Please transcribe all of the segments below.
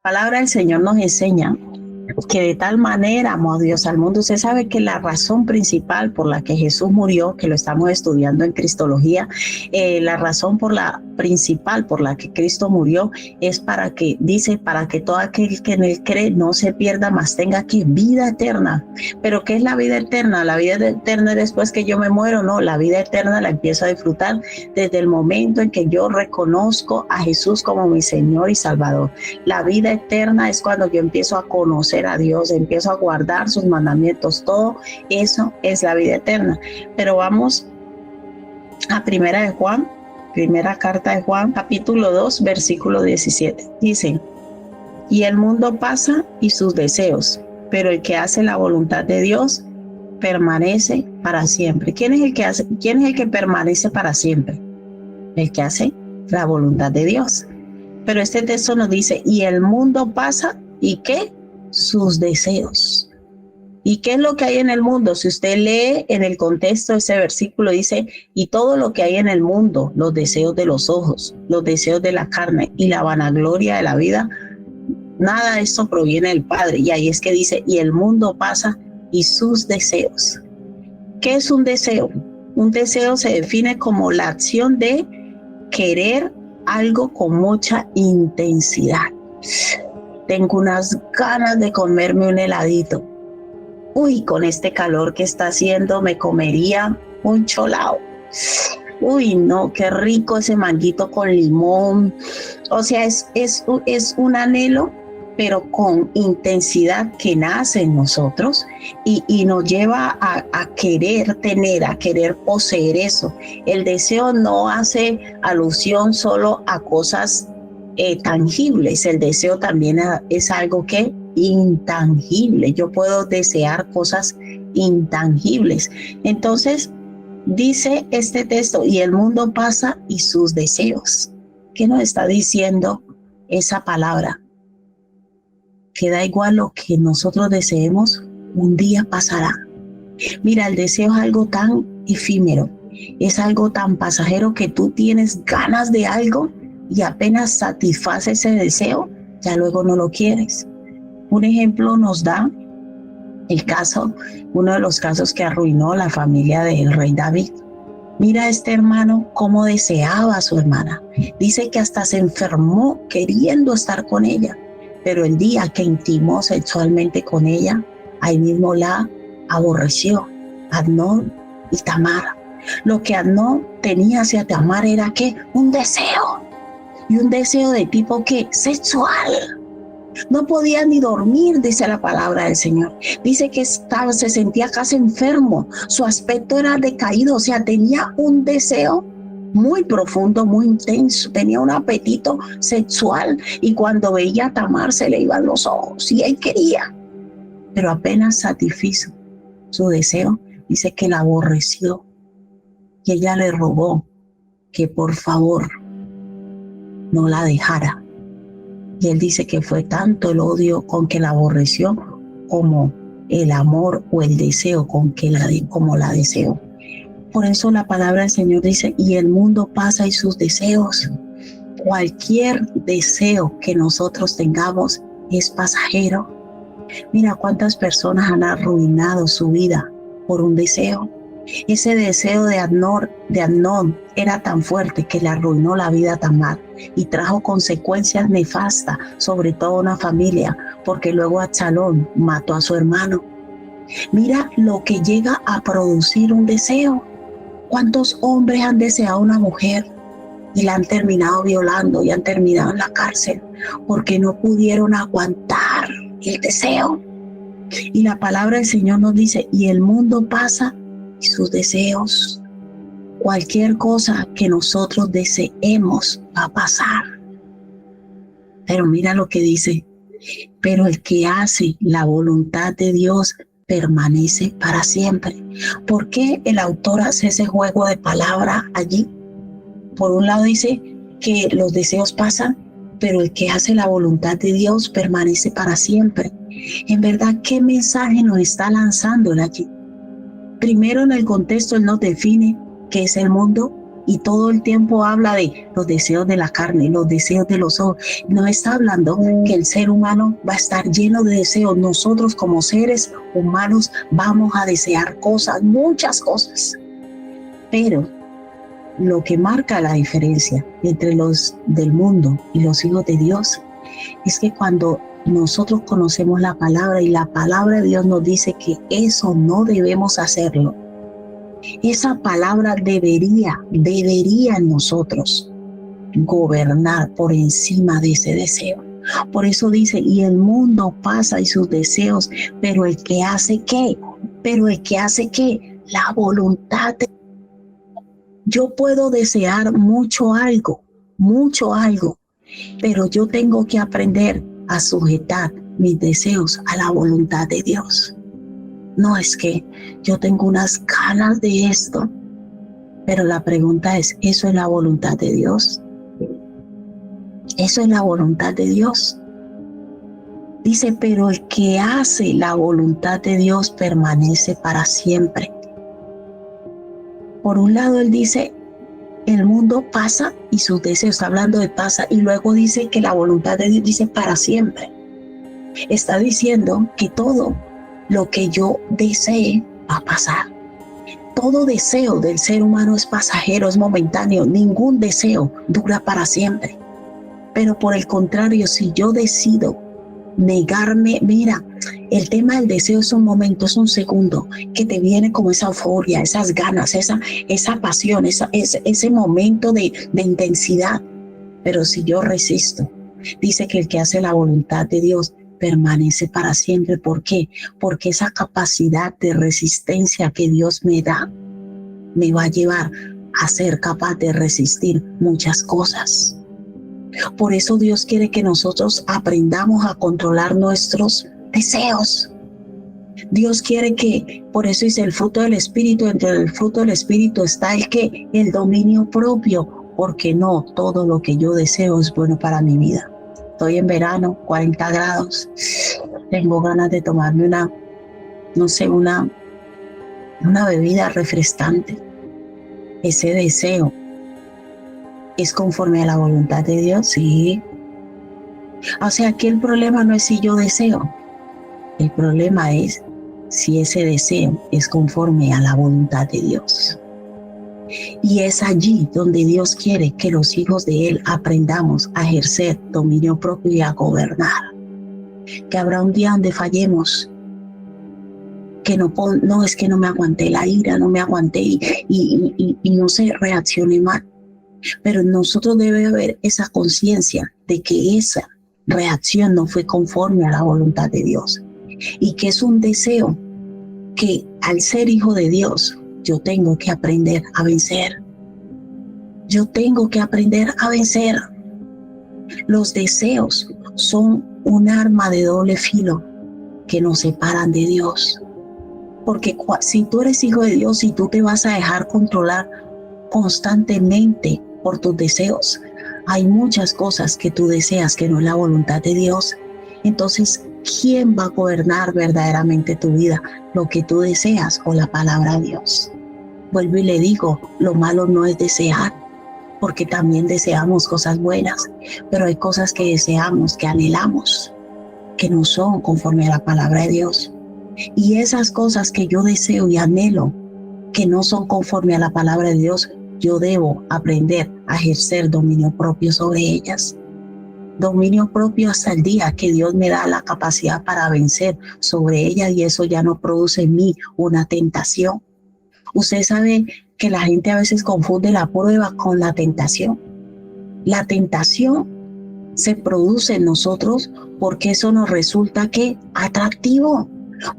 Palabra del Señor nos enseña que de tal manera amó a Dios al mundo. Usted sabe que la razón principal por la que Jesús murió, que lo estamos estudiando en Cristología, la razón principal por la que Cristo murió es para que, dice, para que todo aquel que en él cree no se pierda, mas tenga aquí vida eterna. Pero ¿qué es la vida eterna? La vida eterna es después que yo me muero. No, la vida eterna la empiezo a disfrutar desde el momento en que yo reconozco a Jesús como mi Señor y Salvador. La vida eterna es cuando yo empiezo a conocer a Dios, empiezo a guardar sus mandamientos. Todo eso es la vida eterna. Pero vamos a primera carta de Juan, capítulo 2, versículo 17. Dice: y el mundo pasa y sus deseos, pero el que hace la voluntad de Dios permanece para siempre. ¿Quién es el que permanece para siempre? El que hace la voluntad de Dios. Pero este texto nos dice: y el mundo pasa, ¿y qué? Sus deseos. ¿Y qué es lo que hay en el mundo? Si usted lee en el contexto de ese versículo, dice: y todo lo que hay en el mundo, los deseos de los ojos, los deseos de la carne y la vanagloria de la vida, nada de esto proviene del Padre. Y ahí es que dice: y el mundo pasa y sus deseos. ¿Qué es un deseo? Un deseo se define como la acción de querer algo con mucha intensidad. Tengo unas ganas de comerme un heladito. Uy, con este calor que está haciendo me comería un cholao. Uy, no, qué rico ese manguito con limón. O sea, es un anhelo, pero con intensidad que nace en nosotros y nos lleva a querer tener, a querer poseer eso. El deseo no hace alusión solo a cosas tangibles. El deseo también es algo que intangible. Yo puedo desear cosas intangibles. Entonces, dice este texto: y el mundo pasa y sus deseos. ¿Qué nos está diciendo esa palabra? Que da igual lo que nosotros deseemos, un día pasará. Mira, el deseo es algo tan efímero, es algo tan pasajero que tú tienes ganas de algo y apenas satisface ese deseo, ya luego no lo quieres. Un ejemplo nos da uno de los casos que arruinó la familia del rey David. Mira a este hermano cómo deseaba a su hermana. Dice que hasta se enfermó queriendo estar con ella, pero el día que intimó sexualmente con ella, ahí mismo la aborreció. Amnón y Tamar. Lo que Amnón tenía hacia Tamar era ¿qué? Un deseo. Y un deseo de tipo ¿qué? Sexual. No podía ni dormir, dice la palabra del Señor. Dice que se sentía casi enfermo, su aspecto era decaído, o sea, tenía un deseo muy profundo, muy intenso, tenía un apetito sexual y cuando veía a Tamar se le iban los ojos y él quería, pero apenas satisfizo su deseo, dice que la aborreció y ella le rogó que por favor no la dejara. Y él dice que fue tanto el odio con que la aborreció como el amor o el deseo como la deseó. Por eso la palabra del Señor dice: y el mundo pasa y sus deseos. Cualquier deseo que nosotros tengamos es pasajero. Mira cuántas personas han arruinado su vida por un deseo. Ese deseo de Amnón era tan fuerte que le arruinó la vida a Tamar y trajo consecuencias nefastas, sobre todo una familia, porque luego Absalón mató a su hermano. Mira lo que llega a producir un deseo. ¿Cuántos hombres han deseado a una mujer y la han terminado violando y han terminado en la cárcel porque no pudieron aguantar el deseo? Y la palabra del Señor nos dice: y el mundo pasa y sus deseos. Cualquier cosa que nosotros deseemos va a pasar. Pero mira lo que dice: pero el que hace la voluntad de Dios permanece para siempre. ¿Por qué el autor hace ese juego de palabras allí? Por un lado dice que los deseos pasan, pero el que hace la voluntad de Dios permanece para siempre. En verdad, ¿qué mensaje nos está lanzando él allí? Primero, en el contexto, él nos define qué es el mundo. y todo el tiempo habla de los deseos de la carne, los deseos de los ojos. No está hablando que el ser humano va a estar lleno de deseos. Nosotros como seres humanos vamos a desear cosas, muchas cosas. Pero lo que marca la diferencia entre los del mundo y los hijos de Dios es que cuando nosotros conocemos la palabra y la palabra de Dios nos dice que eso no debemos hacerlo, esa palabra debería en nosotros gobernar por encima de ese deseo. Por eso dice, y el mundo pasa y sus deseos, pero el que hace ¿qué? La voluntad de Dios. Yo puedo desear mucho algo, pero yo tengo que aprender a sujetar mis deseos a la voluntad de Dios. No es que yo tengo unas ganas de esto, pero la pregunta es, ¿eso es la voluntad de Dios? ¿Eso es la voluntad de Dios? Dice, pero el que hace la voluntad de Dios permanece para siempre. Por un lado, él dice, el mundo pasa y sus deseos, está hablando de pasa, y luego dice que la voluntad de Dios dice para siempre. Está diciendo que todo lo que yo desee va a pasar. Todo deseo del ser humano es pasajero, es momentáneo. Ningún deseo dura para siempre. Pero por el contrario, si yo decido negarme, mira, el tema del deseo es un momento, es un segundo, que te viene como esa euforia, esas ganas, esa pasión, ese momento de intensidad. Pero si yo resisto, dice que el que hace la voluntad de Dios permanece para siempre. ¿Por qué? Porque esa capacidad de resistencia que Dios me da me va a llevar a ser capaz de resistir muchas cosas. Por eso Dios quiere que nosotros aprendamos a controlar nuestros deseos. Dios quiere que, por eso dice el fruto del Espíritu, entre el fruto del Espíritu está el dominio propio, porque no todo lo que yo deseo es bueno para mi vida. Estoy en verano, 40 grados, tengo ganas de tomarme una bebida refrescante. Ese deseo es conforme a la voluntad de Dios, sí. O sea, aquí el problema no es si yo deseo, el problema es si ese deseo es conforme a la voluntad de Dios. Y es allí donde Dios quiere que los hijos de Él aprendamos a ejercer dominio propio y a gobernar. Que habrá un día donde fallemos, que no es que no me aguanté la ira, no me aguanté y no se reaccione mal. Pero en nosotros debe haber esa conciencia de que esa reacción no fue conforme a la voluntad de Dios y que es un deseo que al ser hijo de Dios yo tengo que aprender a vencer. Yo tengo que aprender a vencer. Los deseos son un arma de doble filo que nos separan de Dios. Porque si tú eres hijo de Dios y tú te vas a dejar controlar constantemente por tus deseos, hay muchas cosas que tú deseas que no es la voluntad de Dios. Entonces, ¿quién va a gobernar verdaderamente tu vida? ¿Lo que tú deseas o la palabra de Dios? Vuelvo y le digo, lo malo no es desear, porque también deseamos cosas buenas, pero hay cosas que deseamos, que anhelamos, que no son conforme a la palabra de Dios. Y esas cosas que yo deseo y anhelo, que no son conforme a la palabra de Dios, yo debo aprender a ejercer dominio propio sobre ellas. Dominio propio hasta el día que Dios me da la capacidad para vencer sobre ellas, y eso ya no produce en mí una tentación. Usted sabe que la gente a veces confunde la prueba con la tentación. La tentación se produce en nosotros porque eso nos resulta ¿qué? Atractivo.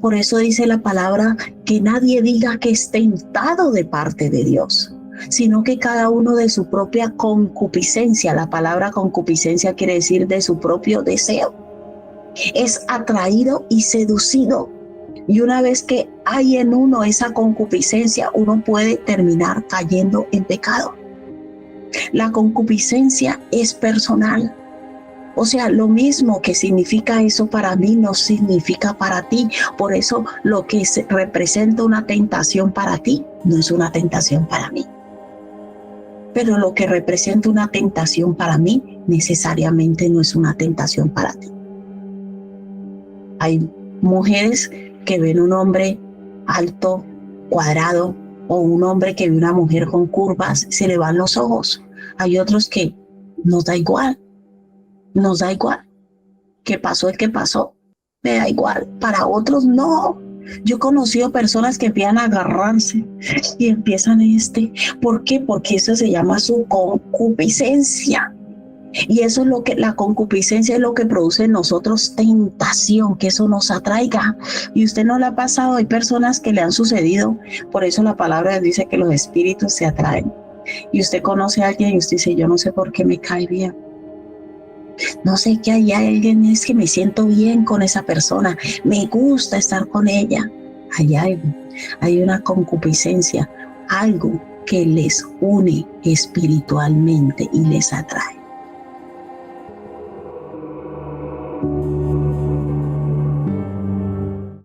Por eso dice la palabra que nadie diga que es tentado de parte de Dios, sino que cada uno de su propia concupiscencia. La palabra concupiscencia quiere decir de su propio deseo. Es atraído y seducido. Y una vez que hay en uno esa concupiscencia, uno puede terminar cayendo en pecado. La concupiscencia es personal. O sea, lo mismo que significa eso para mí no significa para ti. Por eso lo que representa una tentación para ti no es una tentación para mí. pero lo que representa una tentación para mí necesariamente no es una tentación para ti. Hay mujeres que ven un hombre alto, cuadrado, o un hombre que ve una mujer con curvas, se le van los ojos. Hay otros que nos da igual. ¿Qué pasó? El que pasó, me da igual. Para otros no. Yo he conocido personas que empiezan a agarrarse y empiezan ¿Por qué? Porque eso se llama su concupiscencia. Y eso es lo que, la concupiscencia es lo que produce en nosotros tentación, que eso nos atraiga. Y usted no le ha pasado, hay personas que le han sucedido, por eso la palabra dice que los espíritus se atraen. Y usted conoce a alguien y usted dice, yo no sé por qué me cae bien. No sé qué hay alguien, es que me siento bien con esa persona, me gusta estar con ella. Hay una concupiscencia, algo que les une espiritualmente y les atrae.